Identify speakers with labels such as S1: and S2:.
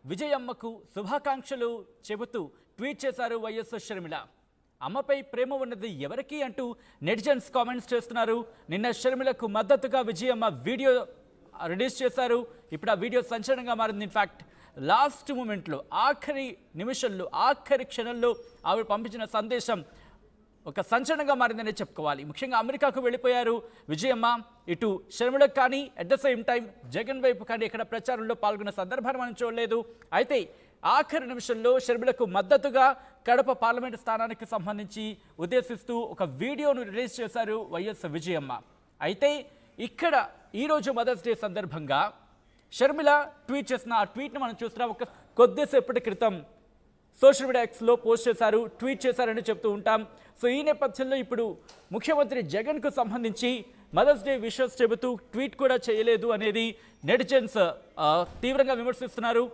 S1: విజయమ్మకు శుభాకాంక్షలు చెబుతూ ట్వీట్ చేశారు వైఎస్ షర్మిల. అమ్మపై ప్రేమ ఉన్నది ఎవరికి అంటూ నెటిజన్స్ కామెంట్స్ చేస్తున్నారు. నిన్న షర్మిలకు మద్దతుగా విజయమ్మ వీడియో రిలీజ్ చేశారు. ఇప్పుడు ఆ వీడియో సంచలనంగా మారింది. ఇన్ఫాక్ట్ లాస్ట్ మూమెంట్లో, ఆఖరి నిమిషంలో, ఆఖరి క్షణంలో ఆవిడ పంపించిన సందేశం ఒక సంచలనంగా మారిందనే చెప్పుకోవాలి. ముఖ్యంగా అమెరికాకు వెళ్ళిపోయారు విజయమ్మ. ఇటు షర్మిలకు కానీ at the same time Jagan వైపు కానీ ఇక్కడ ప్రచారంలో పాల్గొన్న సందర్భాన్ని మనం చూడలేదు. అయితే ఆఖరి నిమిషంలో షర్మిలకు మద్దతుగా కడప పార్లమెంటు స్థానానికి సంబంధించి ఉద్దేశిస్తూ ఒక వీడియోను రిలీజ్ చేశారు వైఎస్ విజయమ్మ. అయితే ఇక్కడ ఈరోజు మదర్స్ డే సందర్భంగా షర్మిల ట్వీట్ చేసిన ఆ ట్వీట్ను మనం చూస్తున్నాం. ఒక కొద్దిసేపటి క్రితం సోషల్ మీడియా ఎక్స్లో పోస్ట్ చేశారు, ట్వీట్ చేశారని చెప్తూ ఉంటాం. సో ఈ నేపథ్యంలో ఇప్పుడు ముఖ్యమంత్రి జగన్కు సంబంధించి మదర్స్ డే విషెస్ చెబుతూ ట్వీట్ కూడా చేయలేదు అనేది నెటిజన్స్ తీవ్రంగా విమర్శిస్తున్నారు.